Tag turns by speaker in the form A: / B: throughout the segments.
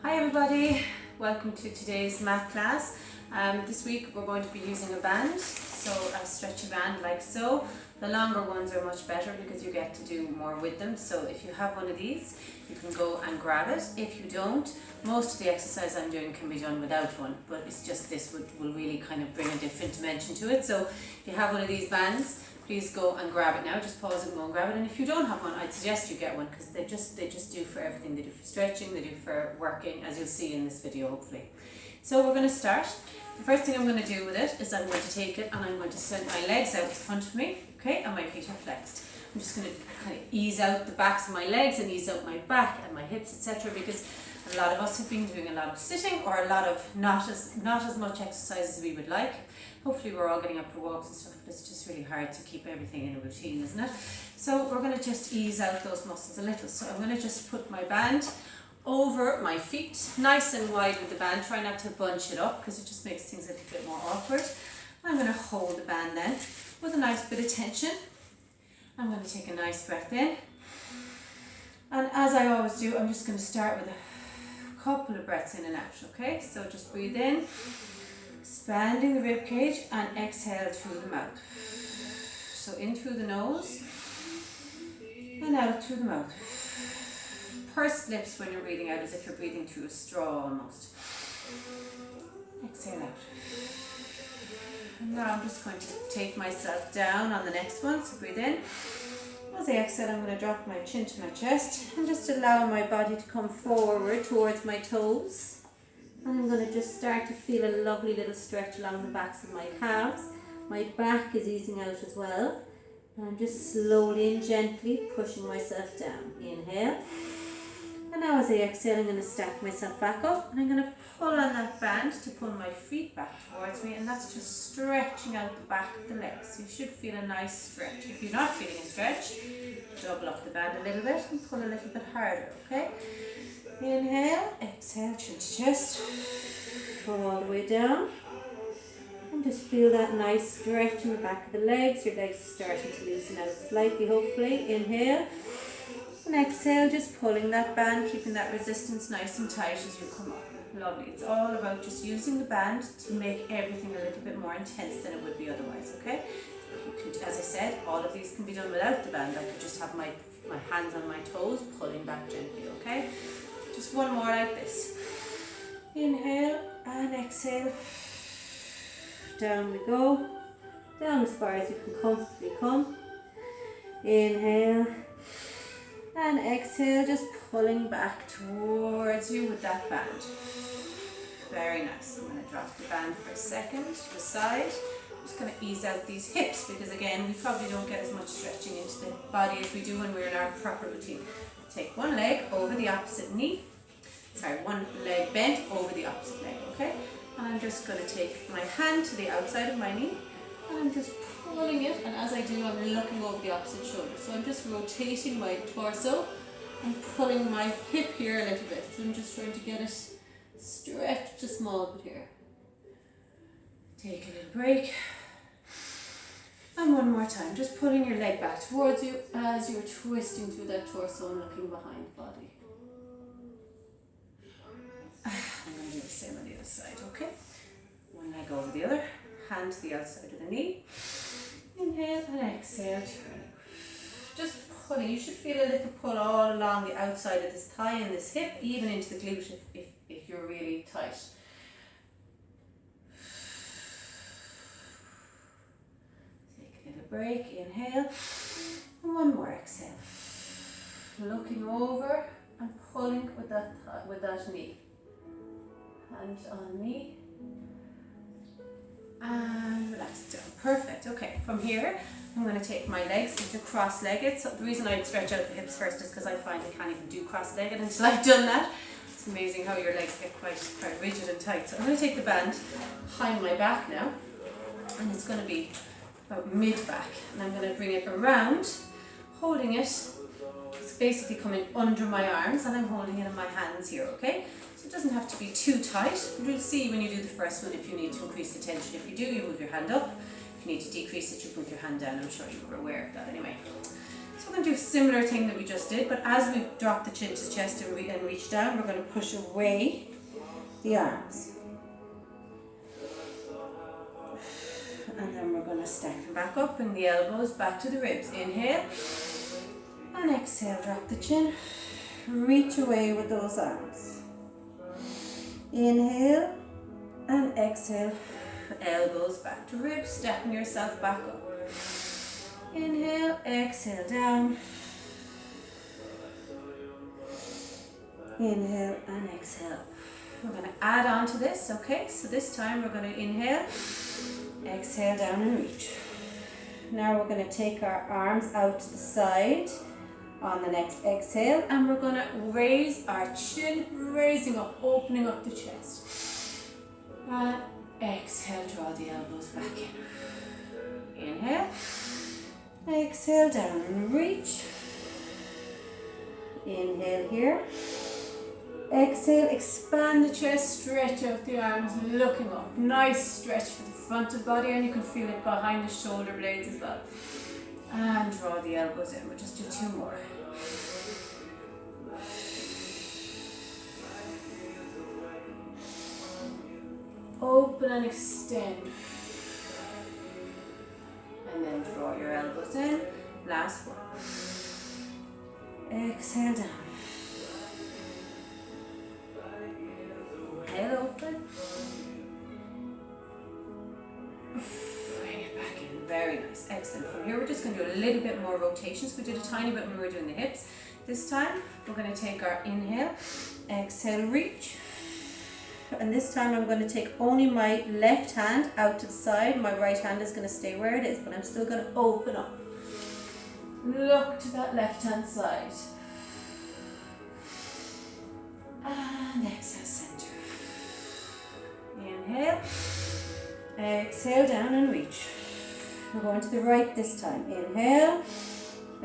A: Hi everybody, welcome to today's math class. This week we're going to be using a band, so a stretchy band like so. The longer ones are much better because you get to do more with them. So if you have one of these, you can go and grab it. If you don't, most of the exercise I'm doing can be done without one, but it's just this will really kind of bring a different dimension to it. So if you have one of these bands, please go and grab it now. Just pause and go and grab it. And if you don't have one, I'd suggest you get one because they just do for everything. They do for stretching, they do for working, as you'll see in this video hopefully. So we're going to start. The first thing I'm going to do with it is I'm going to take it and I'm going to send my legs out in front of me, okay, and my feet are flexed. I'm just going to kind of ease out the backs of my legs and ease out my back and my hips, etc. because a lot of us have been doing a lot of sitting or a lot of not as much exercise as we would like. Hopefully we're all getting up for walks and stuff, but it's just really hard to keep everything in a routine, isn't it? So we're going to just ease out those muscles a little. So I'm going to just put my band over my feet, nice and wide with the band. Try not to bunch it up because it just makes things a little bit more awkward. I'm going to hold the band then with a nice bit of tension. I'm going to take a nice breath in. And as I always do, I'm just going to start with a couple of breaths in and out, okay? So just breathe in, expanding the rib cage, and exhale through the mouth. So in through the nose and out through the mouth. Pursed lips when you're breathing out as if you're breathing through a straw almost. Exhale out. And now I'm just going to take myself down on the next one, so breathe in. As I exhale, I'm going to drop my chin to my chest and just allow my body to come forward towards my toes. And I'm going to just start to feel a lovely little stretch along the backs of my calves. My back is easing out as well. And I'm just slowly and gently pushing myself down. Inhale. And now as I exhale, I'm going to stack myself back up and I'm going to pull on that band to pull my feet back towards me, and that's just stretching out the back of the legs. You should feel a nice stretch. If you're not feeling a stretch, double up the band a little bit and pull a little bit harder, okay? Inhale, exhale, chin to chest, pull all the way down. And just feel that nice stretch in the back of the legs. Your legs are starting to loosen out slightly, hopefully. Inhale. And exhale, just pulling that band, keeping that resistance nice and tight as you come up. Lovely. It's all about just using the band to make everything a little bit more intense than it would be otherwise, okay? You can, as I said, all of these can be done without the band. I could just have my hands on my toes, pulling back gently, okay? Just one more like this. Inhale and exhale. Down we go. Down as far as you can comfortably come. Inhale. And exhale, just pulling back towards you with that band. Very nice. I'm going to drop the band for a second to the side. I'm just going to ease out these hips because again, we probably don't get as much stretching into the body as we do when we're in our proper routine. Take one leg over the opposite knee. Sorry, one leg bent over the opposite leg, okay? And I'm just going to take my hand to the outside of my knee and I'm just pulling it, and as I do, I'm looking over the opposite shoulder. So I'm just rotating my torso and pulling my hip here a little bit. So I'm just trying to get it stretched a small bit here. Take a little break. And one more time, just pulling your leg back towards you as you're twisting through that torso and looking behind the body. I'm going to do the same on the other side, okay? One leg over the other, hand to the outside of the knee. Inhale and exhale, turning. Just pulling. You should feel a little pull all along the outside of this thigh and this hip, even into the glute if you're really tight. Take a little break, inhale, and one more exhale. Looking over and pulling with that knee. Hand on knee. And relax down. Perfect. Okay, from here I'm going to take my legs into cross-legged. So the reason I stretch out the hips first is because I find I can't even do cross-legged until I've done that. It's amazing how your legs get quite rigid and tight. So I'm going to take the band behind my back now, and it's going to be about mid-back, and I'm going to bring it around, holding it. It's basically coming under my arms, and I'm holding it in my hands here, okay? So it doesn't have to be too tight. You'll see when you do the first one if you need to increase the tension. If you do, you move your hand up. If you need to decrease it, you move your hand down. I'm sure you were aware of that anyway. So So we're going to do a similar thing that we just did, but as we drop the chin to chest and reach down, we're going to push away the arms. And then we're going to stack them back up, bring the elbows back to the ribs. Inhale, and exhale, drop the chin. Reach away with those arms. Inhale, and exhale, elbows back to ribs, stacking yourself back up. Inhale, exhale, down. Inhale and exhale. We're going to add on to this, okay? So this time we're going to inhale, exhale, down and reach. Now we're going to take our arms out to the side on the next exhale, and we're going to raise our chin, raising up, opening up the chest. And exhale, draw the elbows back in. Inhale, exhale, down and reach. Inhale here. Exhale, expand the chest, stretch out the arms, looking up. Nice stretch for the front of the body, and you can feel it behind the shoulder blades as well. And draw the elbows in. We'll just do 2 more. Open and extend. And then draw your elbows in. Last one. Exhale down. Head open. Bring it back in. Very nice. Excellent. From here we're just going to do a little bit more rotations. We did a tiny bit when we were doing the hips. This time we're going to take our inhale, exhale, reach. And this time I'm going to take only my left hand out to the side. My right hand is going to stay where it is, but I'm still going to open up. Look to that left hand side. And exhale, center. Inhale. Exhale, down and reach. We're going to the right this time. Inhale.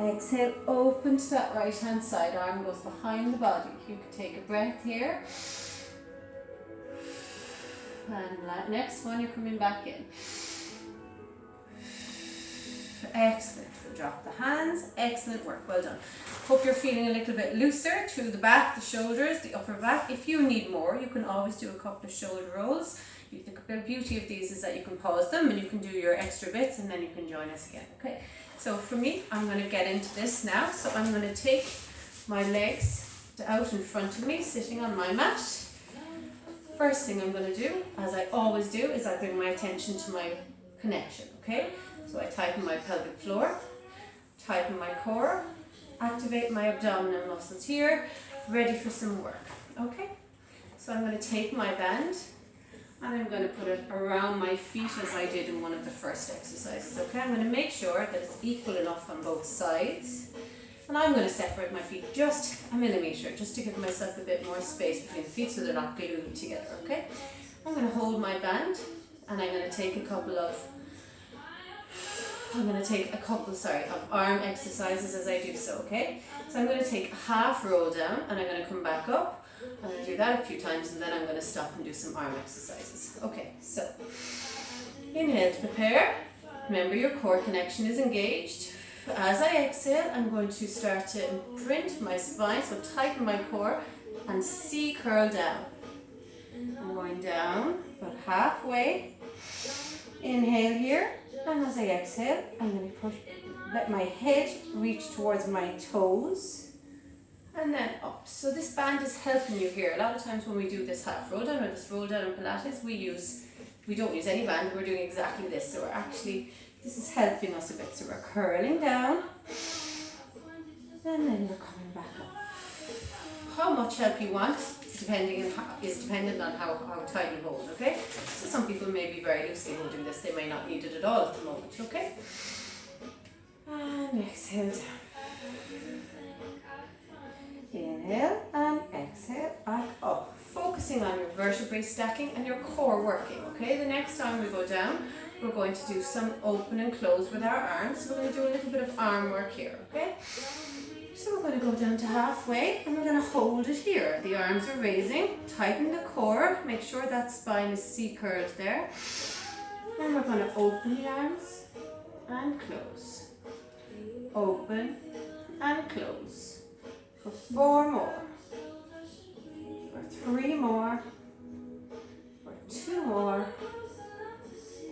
A: Exhale, open to that right hand side. Arm goes behind the body. You can take a breath here. And next one, you're coming back in. Excellent. We'll drop the hands. Excellent work. Well done. Hope you're feeling a little bit looser through the back, the shoulders, the upper back. If you need more, you can always do a couple of shoulder rolls. The beauty of these is that you can pause them and you can do your extra bits, and then you can join us again. Okay. So for me, I'm going to get into this now. So I'm going to take my legs out in front of me, sitting on my mat. First thing I'm going to do, as I always do, is I bring my attention to my connection, okay? So I tighten my pelvic floor, tighten my core, activate my abdominal muscles here, ready for some work, okay? So I'm going to take my band and I'm going to put it around my feet as I did in one of the first exercises, okay? I'm going to make sure that it's equal enough on both sides. And I'm going to separate my feet just a millimetre, just to give myself a bit more space between the feet so they're not glued together, okay? I'm going to hold my band and I'm going to take a couple of arm exercises as I do so, okay? So I'm going to take a half roll down and I'm going to come back up. I'm going to do that a few times and then I'm going to stop and do some arm exercises. Okay, so inhale to prepare. Remember your core connection is engaged. As I exhale, I'm going to start to imprint my spine, so tighten my core and C curl down. I'm going down about halfway. Inhale here, and as I exhale, I'm going to let my head reach towards my toes and then up. So this band is helping you here. A lot of times when we do this half roll down or this roll down in Pilates, we don't use any band, we're doing exactly this. So this is helping us a bit. So we're curling down and then we're coming back up. How much help you want is dependent on how tight you hold, okay? So some people may be very loosely holding this. They may not need it at all at the moment, okay? And exhale down. Inhale and exhale back up. Focusing on your vertebrae stacking and your core working, okay? The next time we go down, we're going to do some open and close with our arms. So we're going to do a little bit of arm work here, okay? So we're going to go down to halfway and we're going to hold it here. The arms are raising, tighten the core, make sure that spine is C-curled there. And we're going to open the arms and close. Open and close. For 4 more. For 3 more. For 2 more.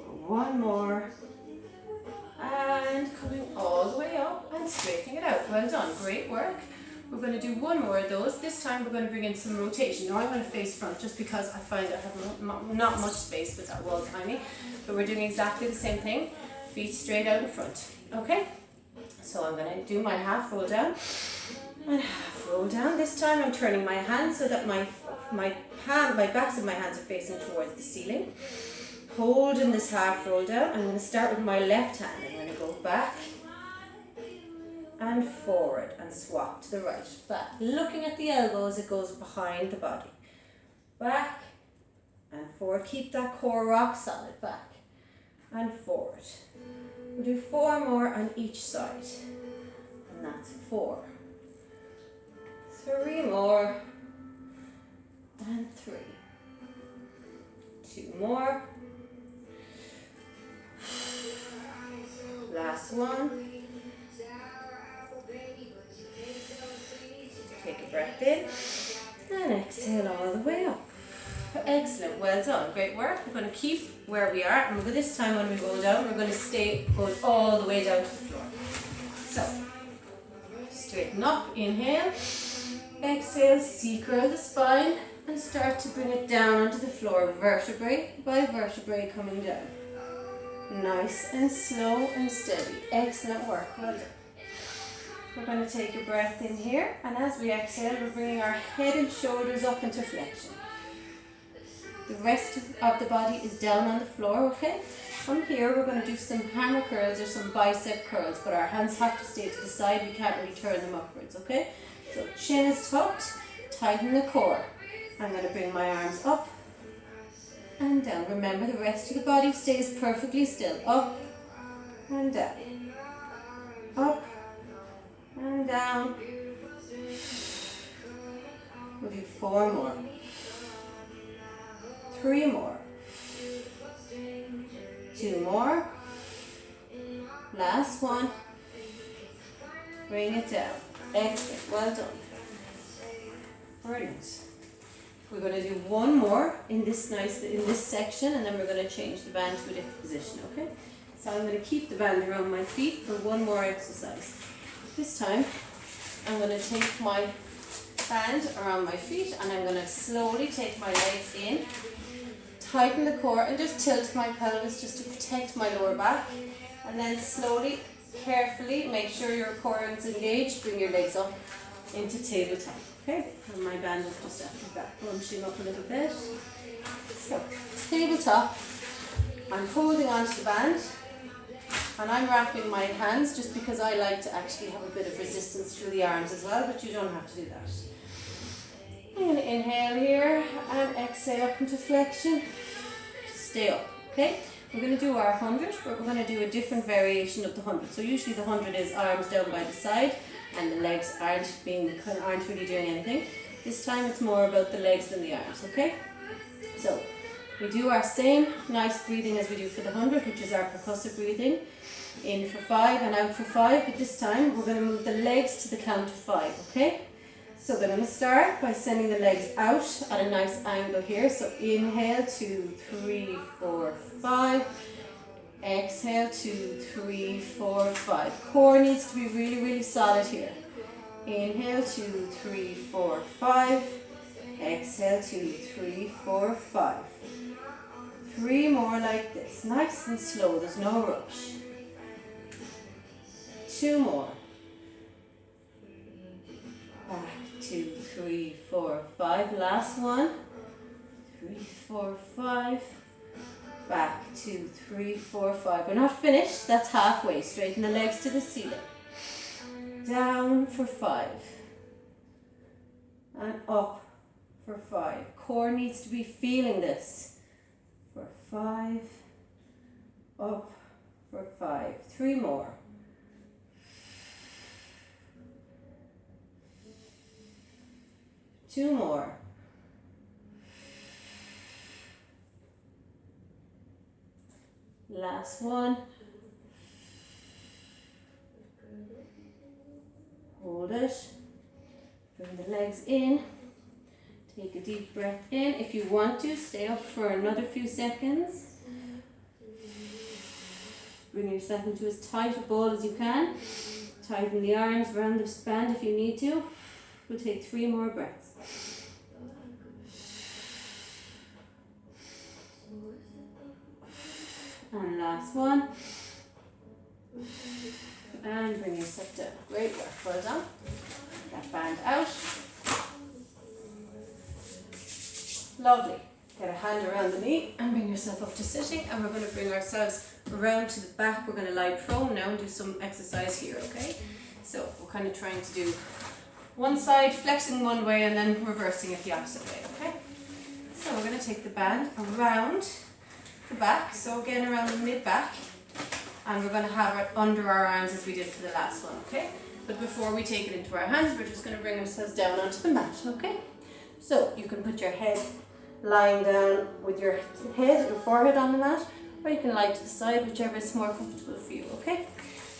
A: For 1 more. And coming all the way up and straightening it out. Well done, great work. We're going to do 1 more of those. This time we're going to bring in some rotation. Now I'm going to face front just because I find I have not much space with that wall behind me. But we're doing exactly the same thing. Feet straight out in front. Okay? So I'm going to do my half roll down and half roll down. This time I'm turning my hands so that my backs of my hands are facing towards the ceiling. Holding this half roll down. I'm going to start with my left hand. I'm going to go back and forward and swap to the right. Back. Looking at the elbows, it goes behind the body. Back and forward. Keep that core rock solid. Back and forward. We'll do 4 more on each side. And that's 4. 3 more. And 3. 2 more. Last one. Take a breath in and exhale all the way up. Excellent, well done, great work. We're going to keep where we are, and this time when we roll down, we're going to go all the way down to the floor. So, straighten up, inhale, exhale, C-curl the spine, and start to bring it down onto the floor, vertebrae by vertebrae coming down. Nice and slow and steady. Excellent work, well done. We're going to take a breath in here, and as we exhale, we're bringing our head and shoulders up into flexion. The rest of the body is down on the floor, okay? From here, we're going to do some hammer curls or some bicep curls, but our hands have to stay to the side. We can't really turn them upwards, okay? So chin is tucked, tighten the core. I'm going to bring my arms up and down. Remember, the rest of the body stays perfectly still. Up and down. Up and down. We'll do 4 more. 3 more. 2 more. Last one. Bring it down. Excellent. Well done. Brilliant. We're going to do 1 more in this section, and then we're going to change the band to a different position, okay? So I'm going to keep the band around my feet for 1 more exercise. This time, I'm going to take my band around my feet, and I'm going to slowly take my legs in, tighten the core, and just tilt my pelvis just to protect my lower back. And then slowly, carefully, make sure your core is engaged. Bring your legs up into tabletop. Okay, and my band is just after that, bunching up a little bit. So, tabletop, I'm holding onto the band, and I'm wrapping my hands just because I like to actually have a bit of resistance through the arms as well, but you don't have to do that. I'm going to inhale here and exhale up into flexion. Stay up, okay? We're going to do our 100, but we're going to do a different variation of the 100. So usually the 100 is arms down by the side, and the legs aren't really doing anything. This time it's more about the legs than the arms, okay? So we do our same nice breathing as we do for the 100, which is our percussive breathing. In for 5 and out for 5, but this time we're going to move the legs to the count of 5, okay? So we're going to start by sending the legs out at a nice angle here. So inhale, 2, 3, 4, 5. Exhale, 2, 3, 4, 5. Core needs to be really, really solid here. Inhale, 2, 3, 4, 5. Exhale, 2, 3, 4, 5. 3 more like this. Nice and slow, there's no rush. 2 more. Back, 2, 3, 4, 5. Last one. 3, 4, 5. Back, 2, 3, 4, 5. We're not finished. That's halfway. Straighten the legs to the ceiling. Down for 5. And up for 5. Core needs to be feeling this. For 5. Up for 5. 3 more. 2 more. Last one. Hold it. Bring the legs in. Take a deep breath in. If you want to, stay up for another few seconds. Bring yourself into as tight a ball as you can. Tighten the arms around the band if you need to. We'll take 3 more breaths. And last one. And bring yourself down. Great work. Well done. That band out. Lovely. Get a hand around the knee and bring yourself up to sitting, and we're going to bring ourselves around to the back. We're going to lie prone now and do some exercise here, okay? So we're kind of trying to do one side, flexing one way and then reversing it the opposite way, okay? So we're going to take the band around the back, so again around the mid-back, and we're going to have it under our arms as we did for the last one, okay? But before we take it into our hands, we're just going to bring ourselves down onto the mat, okay? So you can put your head lying down with your forehead on the mat, or you can lie to the side, whichever is more comfortable for you, okay?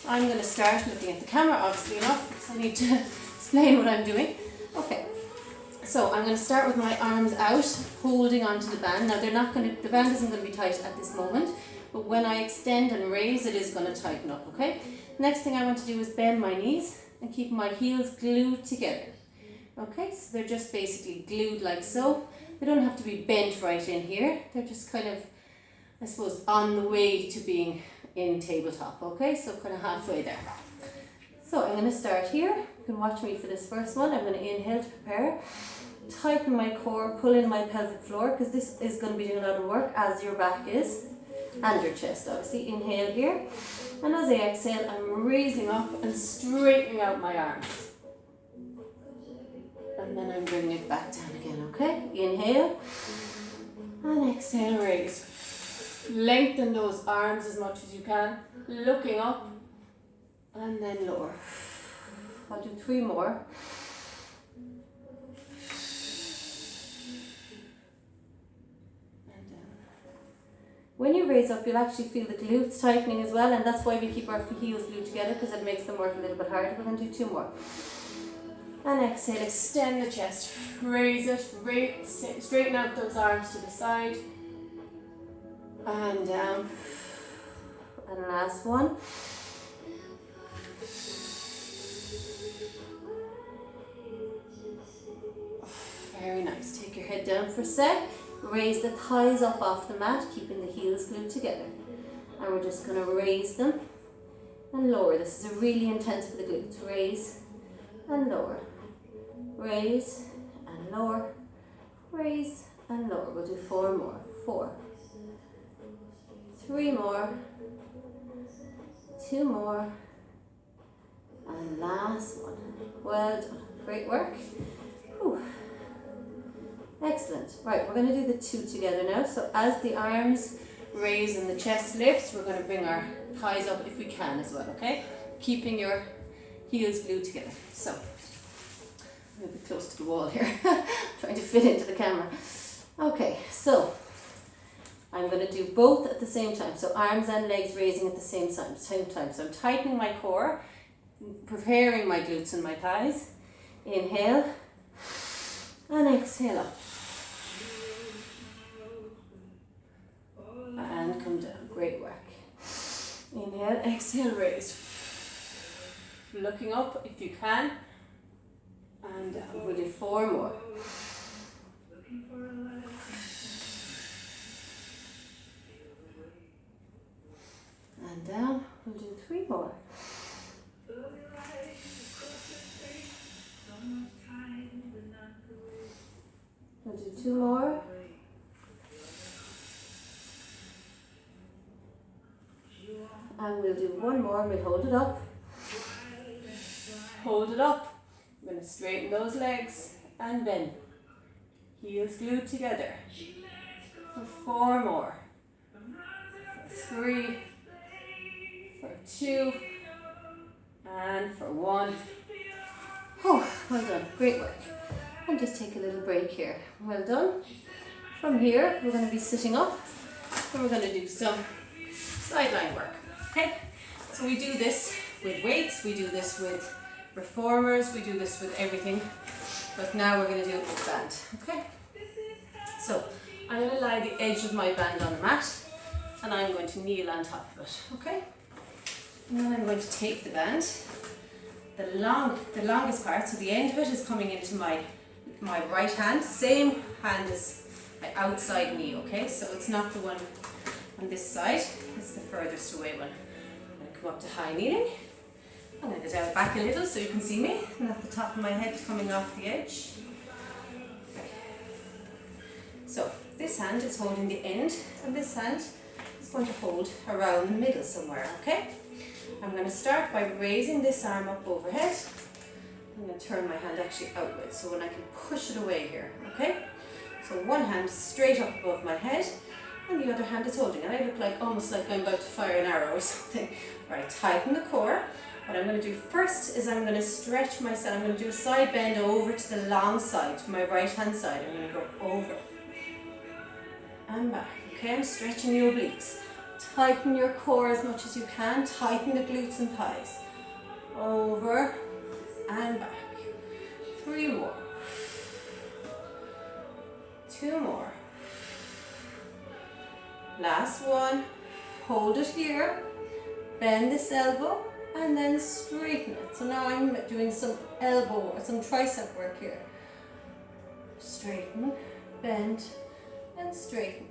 A: I'm going to start looking at the camera, obviously enough, because I need to explain what I'm doing. Okay, so I'm going to start with my arms out, holding onto the band. Now the band isn't going to be tight at this moment, but when I extend and raise, it is going to tighten up, okay? Next thing I want to do is bend my knees and keep my heels glued together. Okay, so they're just basically glued like so. They don't have to be bent right in here. They're just kind of, I suppose, on the way to being in tabletop. Okay, so kind of halfway there. So I'm going to start here. You can watch me for this first one. I'm going to inhale to prepare. Tighten my core, pull in my pelvic floor, because this is going to be doing a lot of work as your back is, and your chest obviously. Inhale here. And as I exhale, I'm raising up and straightening out my arms. And then I'm bringing it back down again, okay? Inhale and exhale, raise. Lengthen those arms as much as you can, looking up, and then lower. I'll do 3 more. And down. When you raise up, you'll actually feel the glutes tightening as well, and that's why we keep our heels glued together, because it makes them work a little bit harder. We're going to do 2 more. And exhale, extend the chest, raise it, straighten out those arms to the side, and down, and last one. Very nice, take your head down for a sec, raise the thighs up off the mat, keeping the heels glued together, and we're just going to raise them and lower. This is a really intense for the glutes. Raise and lower. Raise and lower, raise and lower. We'll do 4 more. 4, 3 more, 2 more, and last one. Well done. Great work. Whew. Excellent. Right, we're going to do the 2 together now. So as the arms raise and the chest lifts, we're going to bring our thighs up if we can as well, okay? Keeping your heels glued together. So I'm a bit close to the wall here, trying to fit into the camera. Okay, so I'm going to do both at the same time. So arms and legs raising at the same time. So I'm tightening my core, preparing my glutes and my thighs. Inhale and exhale up. And come down. Great work. Inhale, exhale, raise. Looking up if you can. And down. We'll do 4 more. And down. We'll do 3 more. We'll do 2 more. And we'll do 1 more. We'll hold it up. Hold it up. I'm going to straighten those legs and bend. Heels glued together. For 4 more. For 3. For 2. And for 1. Oh, well done. Great work. And just take a little break here. Well done. From here, we're going to be sitting up. And we're going to do some sideline work. Okay? So we do this with weights. We do this with reformers, we do this with everything, but now we're going to do it with band, okay? So I'm going to lie the edge of my band on the mat, and I'm going to kneel on top of it, okay? And then I'm going to take the band, the longest part, so the end of it is coming into my right hand, same hand as my outside knee, okay? So it's not the one on this side, it's the furthest away one. I'm going to come up to high kneeling. I'm going to go down back a little so you can see me, and at the top of my head coming off the edge. Okay. So this hand is holding the end, and this hand is going to hold around the middle somewhere, okay? I'm going to start by raising this arm up overhead. I'm going to turn my hand actually outwards so when I can push it away here, okay? So one hand is straight up above my head and the other hand is holding it. I look like almost like I'm about to fire an arrow or something. Right, tighten the core. What I'm going to do first is I'm going to stretch myself. I'm going to do a side bend over to the long side, to my right hand side. I'm going to go over and back. Okay, I'm stretching the obliques. Tighten your core as much as you can. Tighten the glutes and thighs. Over and back. 3 more. 2 more. Last one. Hold it here. Bend this elbow and then straighten it. So now I'm doing some elbow or some tricep work here. Straighten, bend, and straighten.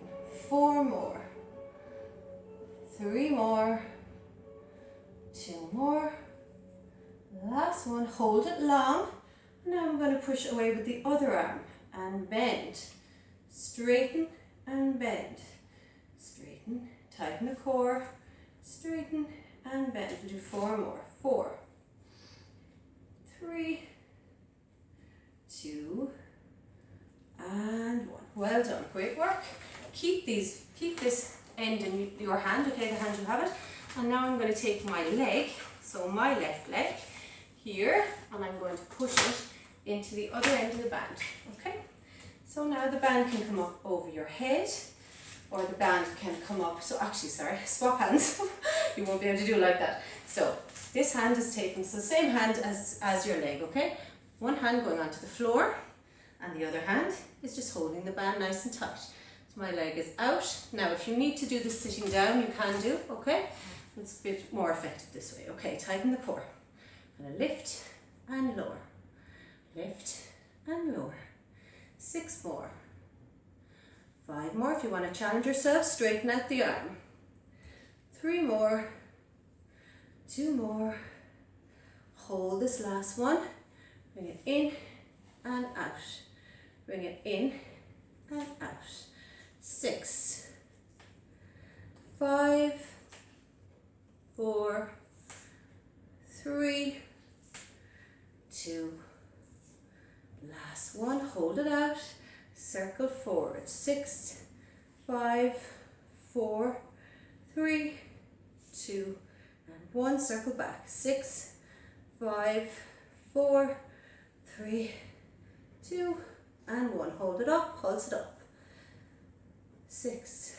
A: 4 more. 3 more. 2 more. Last one. Hold it long. Now I'm going to push away with the other arm and bend. Straighten and bend. Straighten, tighten the core, straighten and bend. We'll do 4 more. 4, 3, 2, and 1. Well done. Great work. Keep this end in your hand, okay, the hand you have it. And now I'm going to take my leg, so my left leg here, and I'm going to push it into the other end of the band, okay? So now the band can come up over your head, or the band can come up, so actually, sorry, swap hands. You won't be able to do it like that. So this hand is taken, so same hand as your leg, okay? One hand going onto the floor, and the other hand is just holding the band nice and tight. So my leg is out. Now if you need to do this sitting down, you can do, okay? It's a bit more effective this way. Okay, tighten the core. I'm going to lift and lower. Lift and lower. 6 more. 5 more. If you want to challenge yourself, straighten out the arm. 3 more. 2 more. Hold this last one. Bring it in and out. Bring it in and out. 6, 5, 4, 3, 2, last one, hold it out, circle forward, 6, 5, 4, 3, 2, and 1, circle back, 6, 5, 4, 3, 2, and 1, hold it up, pulse it up, 6,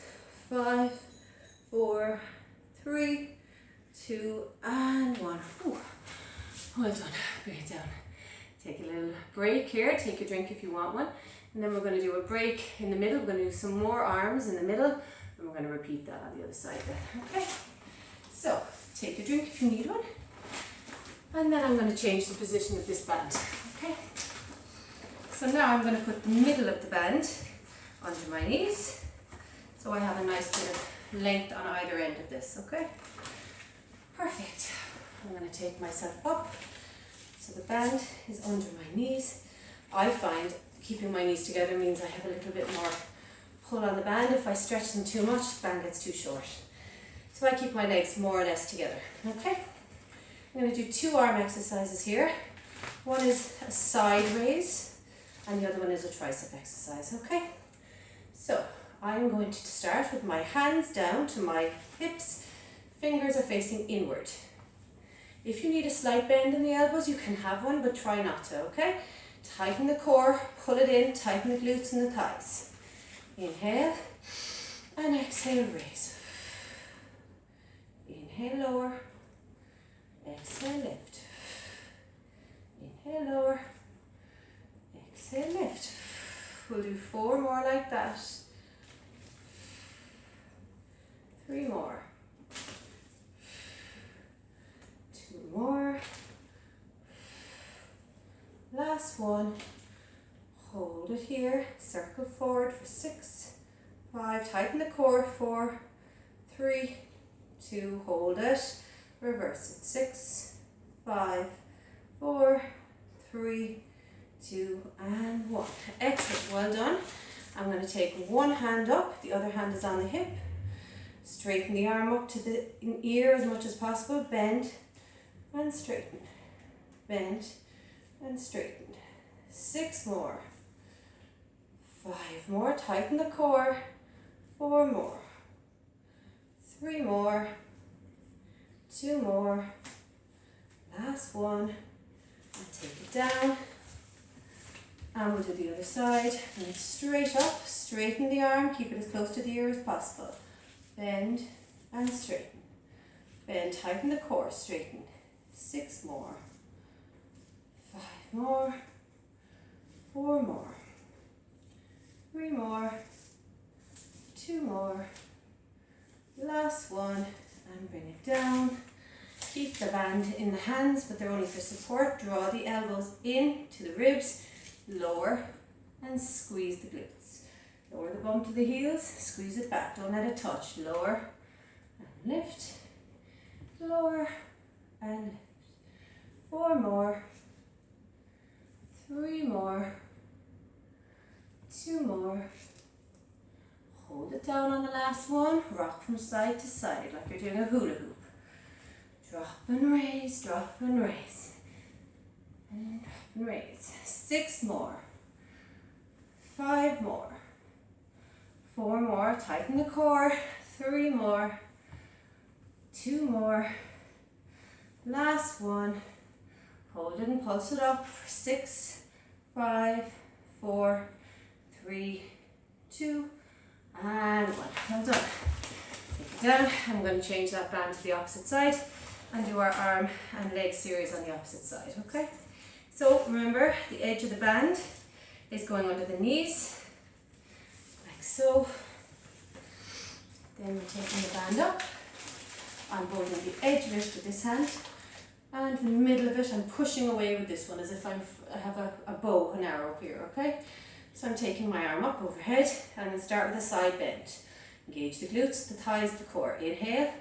A: 5, 4, 3, 2, and 1. Whew. Well done. Bring it down. Take a little break here. Take a drink if you want one. And then we're going to do a break in the middle. We're going to do some more arms in the middle. And we're going to repeat that on the other side then. Okay. So, take a drink if you need one. And then I'm going to change the position of this band. Okay. So now I'm going to put the middle of the band under my knees. So I have a nice bit of length on either end of this. Okay. Perfect. I'm going to take myself up. So the band is under my knees. I find keeping my knees together means I have a little bit more pull on the band. If I stretch them too much, the band gets too short. So I keep my legs more or less together. Okay? I'm going to do 2 arm exercises here. One is a side raise and the other one is a tricep exercise. Okay? So I'm going to start with my hands down to my hips. Fingers are facing inward. If you need a slight bend in the elbows, you can have one, but try not to, okay? Tighten the core, pull it in, tighten the glutes and the thighs. Inhale, and exhale, raise. Inhale, lower. Exhale, lift. Inhale, lower. Exhale, lift. We'll do 4 more like that. 3 more. 2 more. Last one. Hold it here. Circle forward for 6, 5. Tighten the core. 4, 3, 2. Hold it. Reverse it. 6, 5, 4, 3, 2, and 1. Excellent. Well done. I'm going to take one hand up. The other hand is on the hip. Straighten the arm up to the ear as much as possible. Bend and straighten. Bend and straighten. 6 more. 5 more. Tighten the core. 4 more. 3 more. 2 more. Last one. And take it down. And we'll do the other side. And straight up. Straighten the arm. Keep it as close to the ear as possible. Bend and straighten. Bend, tighten the core, straighten. 6 more. 5 more. 4 more. 3 more. 2 more. Last one. And bring it down. Keep the band in the hands, but they're only for support. Draw the elbows in to the ribs. Lower and squeeze the glutes. Lower the bum to the heels, squeeze it back, don't let it touch. Lower and lift, lower and lift. 4 more, 3 more, 2 more. Hold it down on the last one, rock from side to side like you're doing a hula hoop. Drop and raise, drop and raise. And drop and raise. 6 more, 5 more. 4 more, tighten the core, 3 more, 2 more, last one, hold it and pulse it up for 6, 5, 4, 3, 2, and 1. Well done. Take it down. I'm going to change that band to the opposite side and do our arm and leg series on the opposite side, okay? So remember, the edge of the band is going under the knees, like so. Then we're taking the band up. I'm holding the edge of it with this hand, and in the middle of it I'm pushing away with this one as if I have a bow, an arrow here, okay? So I'm taking my arm up overhead, and I'm going to start with a side bend. Engage the glutes, the thighs, the core. Inhale,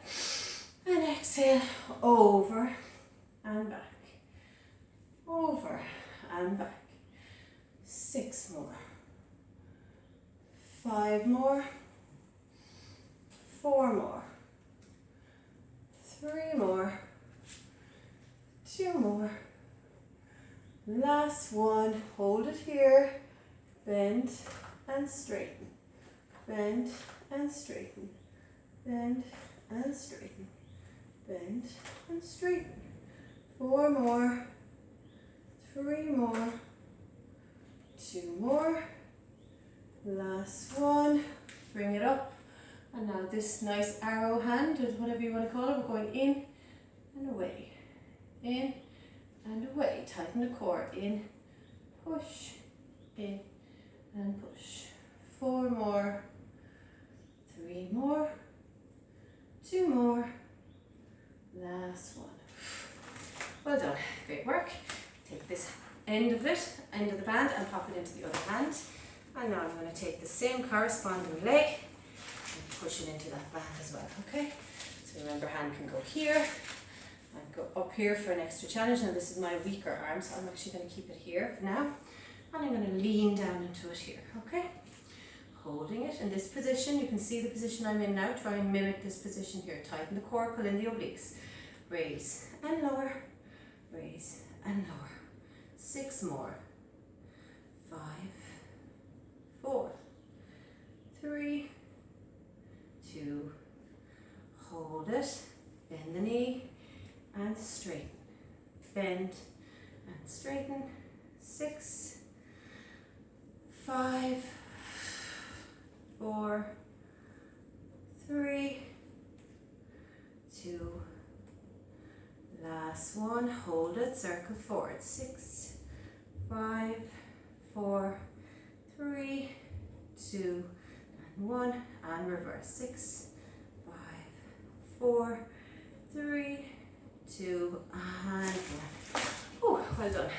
A: and exhale, over and back. Over and back. 6 more. 5 more. 4 more. 3 more. 2 more. Last one. Hold it here. Bend and straighten. Bend and straighten. Bend and straighten. Bend and straighten. 4 more. 3 more. 2 more. Last one. Bring it up. And now this nice arrow hand, or whatever you want to call it, we're going in and away. In and away. Tighten the core. In, push, in and push. 4 more. 3 more. 2 more. Last one. Well done. Great work. Take this end of the band, and pop it into the other hand. And now I'm going to take the same corresponding leg and push it into that band as well, okay? So remember, hand can go here and go up here for an extra challenge. Now this is my weaker arm, so I'm actually going to keep it here for now. And I'm going to lean down into it here, okay? Holding it in this position. You can see the position I'm in now. Try and mimic this position here. Tighten the core, pull in the obliques. Raise and lower, raise and lower. 6 more. 5, 4, 3, 2, hold it, bend the knee and straighten, bend and straighten. 6, 5, 4, 3, 2, last one, hold it, circle forward. 6, 5, 4, 3, 2, and 1, and reverse. 6, 5, 4, 3, 2, and 1. Oh, well done.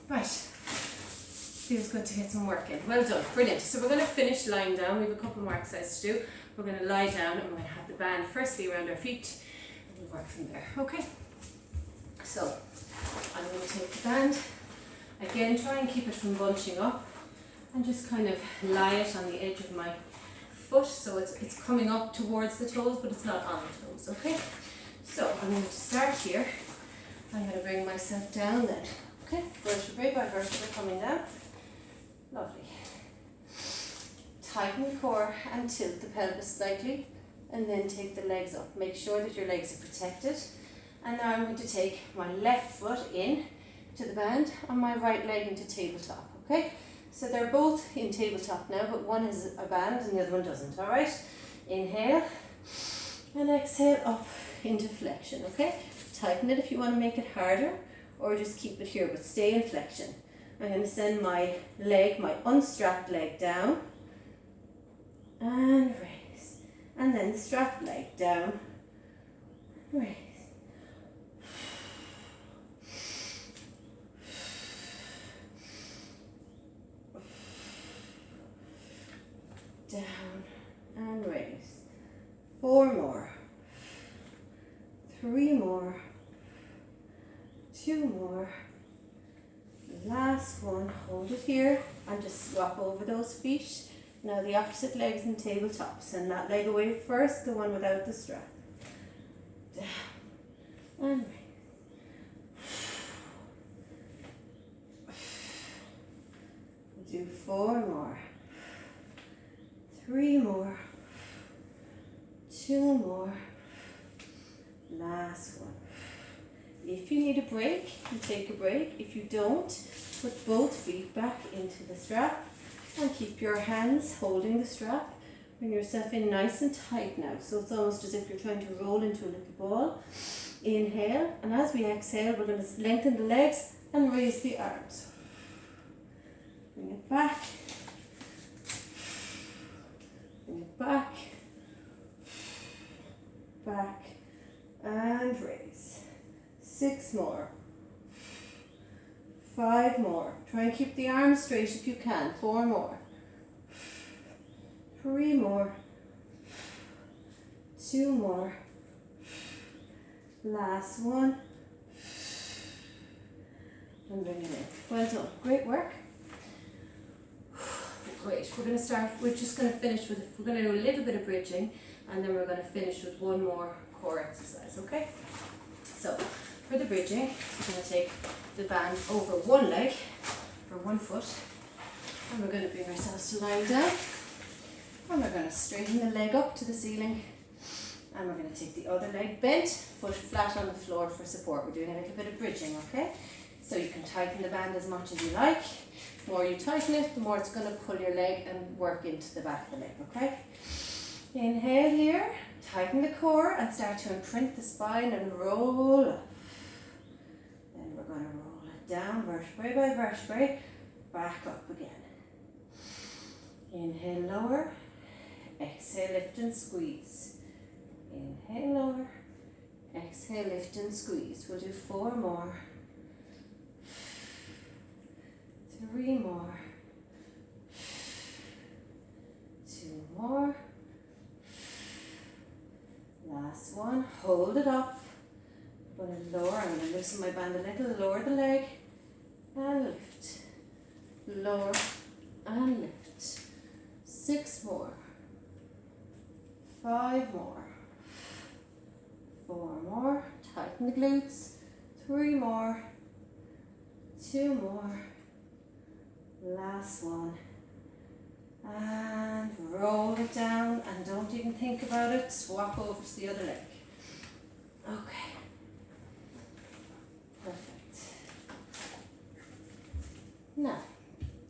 A: Right. Feels good to get some work in. Well done. Brilliant. So we're going to finish lying down. We have a couple more exercises to do. We're going to lie down and we're going to have the band firstly around our feet and we'll work from there. Okay? So I'm going to take the band. Again, try and keep it from bunching up and just kind of lie it on the edge of my foot so it's coming up towards the toes but it's not on the toes. Okay? So I'm going to start here. I'm going to bring myself down then. Okay? Vertebrae by vertebrae coming down. Lovely. Tighten the core and tilt the pelvis slightly and then take the legs up. Make sure that your legs are protected. And now I'm going to take my left foot in to the band and my right leg into tabletop. Okay? So they're both in tabletop now, but one has a band and the other one doesn't. Alright? Inhale and exhale up into flexion. Okay? Tighten it if you want to make it harder or just keep it here, but stay in flexion. I'm going to send my leg, my unstrapped leg down and raise. And then the strapped leg down, raise. Down and raise. 4 more. 3 more. 2 more. Last one, hold it here and just swap over those feet. Now the opposite legs in tabletop. Send that leg away first, the one without the strap. Down and raise. We'll do 4 more. 3 more. 2 more. Last one. If you need a break, you take a break. If you don't, put both feet back into the strap and keep your hands holding the strap. Bring yourself in nice and tight now. So it's almost as if you're trying to roll into a little ball. Inhale, and as we exhale, we're going to lengthen the legs and raise the arms. Bring it back. Bring it back. Back and raise. 6 more. 5 more. Try and keep the arms straight if you can. 4 more. 3 more. 2 more. Last one. And bring it in. Well done. Great work. Great. We're going to start, we're just going to finish with, we're going to do a little bit of bridging and then we're going to finish with one more core exercise, okay? So, for the bridging, we're going to take the band over one leg, or one foot, and we're going to bring ourselves to lying down, and we're going to straighten the leg up to the ceiling, and we're going to take the other leg bent, foot flat on the floor for support. We're doing a little bit of bridging, okay? So you can tighten the band as much as you like. The more you tighten it, the more it's going to pull your leg and work into the back of the leg, okay? Inhale here, tighten the core and start to imprint the spine and roll up. Then we're going to roll it down, vertebrae by vertebrae, back up again. Inhale, lower. Exhale, lift and squeeze. Inhale, lower. Exhale, lift and squeeze. We'll do 4 more. 3 more. 2 more. Last one. Hold it up. I'm going to lower. I'm going to loosen my band a little. Lower the leg and lift. Lower and lift. 6 more. 5 more. 4 more. Tighten the glutes. 3 more. 2 more. Last one. And roll it down and don't even think about it. Swap over to the other leg. Okay. Perfect. Now,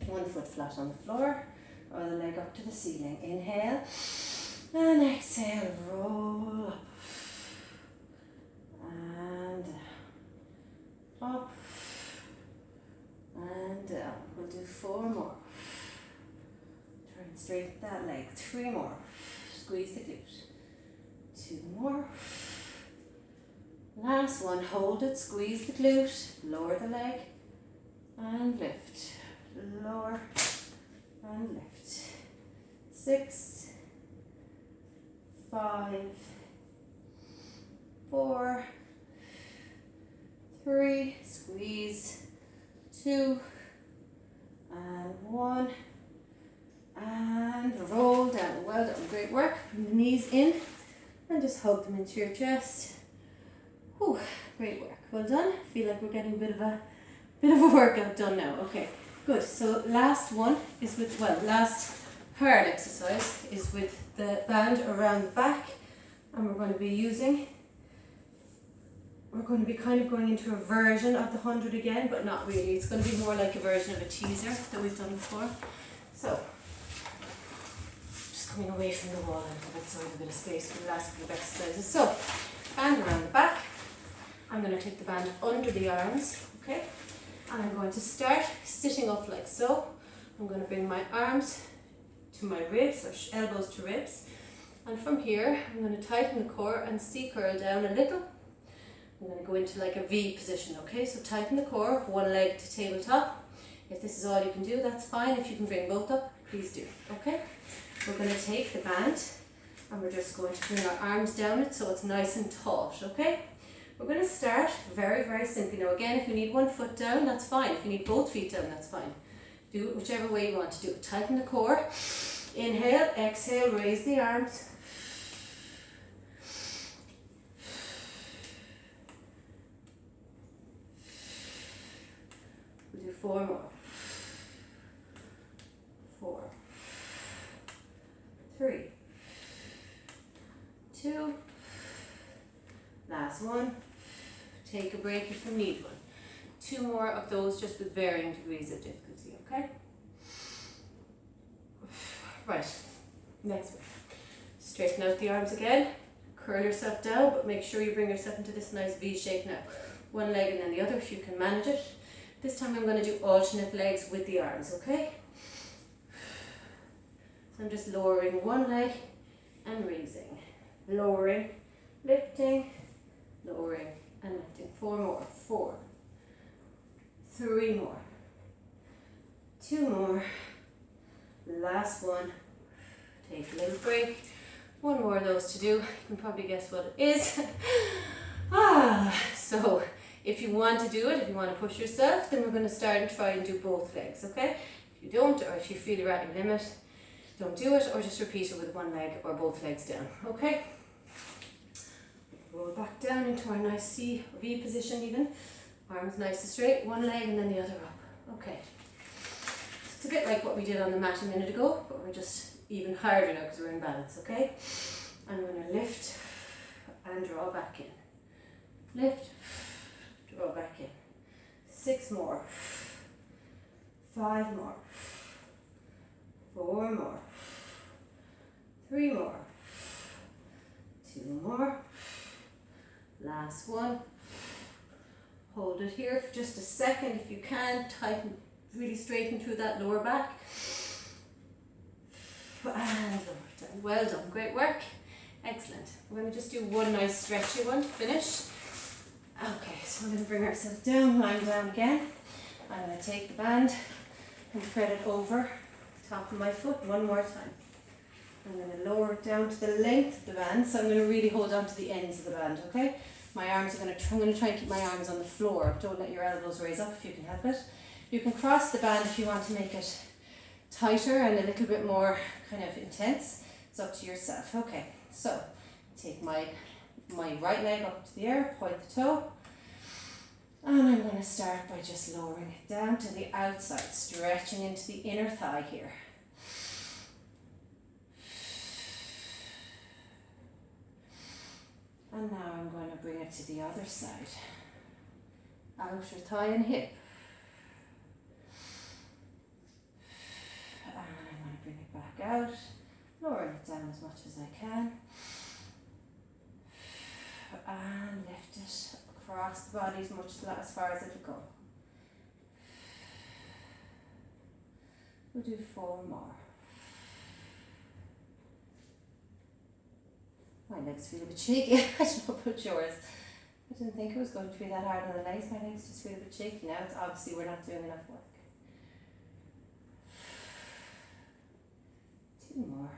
A: one foot flat on the floor, or the leg up to the ceiling. Inhale and exhale. Roll up and down. Up and down. We'll do 4 more. Try and straighten that leg. 3 more. Squeeze the glute. 2 more. Last one. Hold it. Squeeze the glute. Lower the leg and lift. Lower and lift. 6, 5, 4, 3, squeeze, 2, and 1, and roll down. Well done, great work. Bring the knees in and just hug them into your chest. Whew, great work, well done. Feel like we're getting a bit of a workout done now. Okay, good. So last one is with, well, last hard exercise is with the band around the back, and we're going to be kind of going into a version of the 100 again, but not really. It's going to be more like a version of a teaser that we've done before. So, just coming away from the wall a little bit so I have a bit of space for the last couple of exercises. So, band around the back. I'm going to take the band under the arms, okay? And I'm going to start sitting up like so. I'm going to bring my arms to my ribs, or elbows to ribs. And from here, I'm going to tighten the core and C-curl down a little. I'm going to go into like a V position, okay? So tighten the core, one leg to tabletop. If this is all you can do, that's fine. If you can bring both up, please do, okay? We're going to take the band and we're just going to bring our arms down it so it's nice and taut, okay? We're going to start very, very simply. Now again, if you need one foot down, that's fine. If you need both feet down, that's fine. Do it whichever way you want to do it. Tighten the core. Inhale, exhale, raise the arms. We'll do 4 more. 4, 3, 2, last one. Take a break if you need one. 2 more of those, just with varying degrees of difficulty, okay? Right, next one. Straighten out the arms again, curl yourself down, but make sure you bring yourself into this nice V shape now. One leg and then the other if you can manage it. This time I'm going to do alternate legs with the arms, okay? So I'm just lowering one leg and raising. Lowering, lifting, lowering and lifting. 4 more. 4, 3 more. 2 more. Last one. Take a little break. 1 more of those to do. You can probably guess what it is. So if you want to do it, if you want to push yourself, then we're going to start and try and do both legs, okay? If you don't, or if you feel you're at your limit, don't do it, or just repeat it with one leg or both legs down, okay? Roll back down into our nice C or V position even. Arms nice and straight, one leg and then the other up. Okay. It's a bit like what we did on the mat a minute ago, but we're just even harder now because we're in balance, okay? I'm going to lift and draw back in. Lift, draw back in. 6 more. 5 more. 4 more. 3 more. 2 more. Last one. Hold it here for just a second if you can. Tighten, really straighten through that lower back. And lower down. Well done, great work. Excellent. We're going to just do one nice stretchy one to finish. Okay, so we're going to bring ourselves down, lying down again. I'm going to take the band and thread it over the top of my foot one more time. I'm going to lower it down to the length of the band, so I'm going to really hold on to the ends of the band, okay? My arms are I'm going to try and keep my arms on the floor. Don't let your elbows raise up if you can help it. You can cross the band if you want to make it tighter and a little bit more kind of intense. It's up to yourself. Okay, so take my right leg up to the air, point the toe. And I'm going to start by just lowering it down to the outside, stretching into the inner thigh here. And now I'm going to bring it to the other side. Outer thigh and hip. And I'm going to bring it back out, lowering it down as much as I can. And lift it across the body as far as it'll go. We'll do 4 more. My legs feel a bit shaky. I don't know about yours. I didn't think it was going to be that hard on the legs. My legs just feel a bit shaky now. It's obviously we're not doing enough work. 2 more.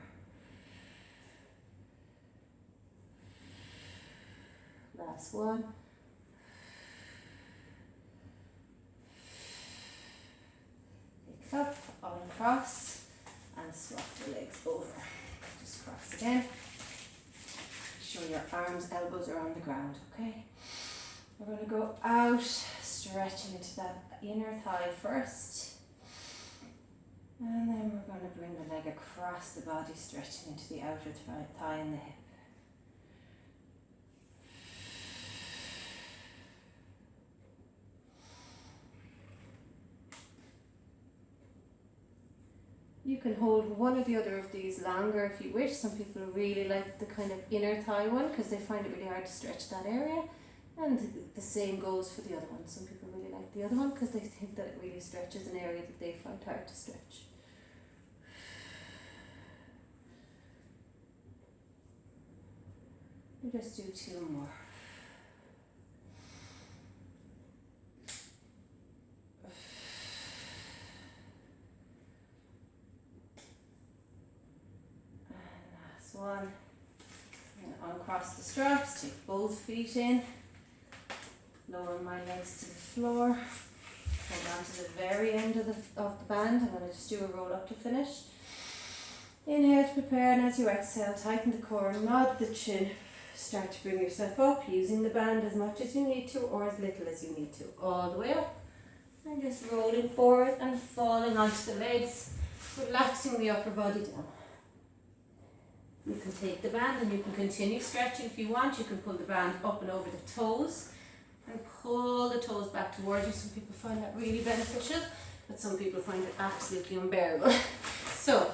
A: Last one. Pick up, uncross, and swap the legs over. Just cross again. Sure your arms, elbows are on the ground, okay? We're going to go out, stretching into that inner thigh first. And then we're going to bring the leg across the body, stretching into the outer thigh and the hip. You can hold one or the other of these longer if you wish. Some people really like the kind of inner thigh one because they find it really hard to stretch that area. And the same goes for the other one. Some people really like the other one because they think that it really stretches an area that they find hard to stretch. We'll just do 2 more. One, and uncross the straps, take both feet in, lower my legs to the floor, hold on to the very end of the band. I'm going to just do a roll up to finish. Inhale to prepare, and as you exhale, tighten the core, nod the chin, start to bring yourself up, using the band as much as you need to or as little as you need to, all the way up, and just rolling forward and falling onto the legs, relaxing the upper body down. You can take the band and you can continue stretching if you want. You can pull the band up and over the toes and pull the toes back towards you. Some people find that really beneficial, but some people find it absolutely unbearable. So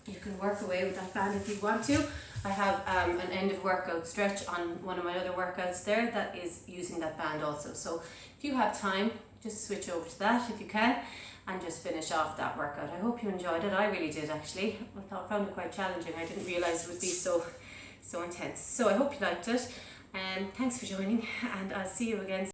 A: you can work away with that band if you want to. I have an end of workout stretch on one of my other workouts there that is using that band also. So if you have time, just switch over to that if you can, and just finish off that workout. I hope you enjoyed it. I really did actually. I found it quite challenging. I didn't realise it would be so intense. So I hope you liked it. Thanks for joining, and I'll see you again.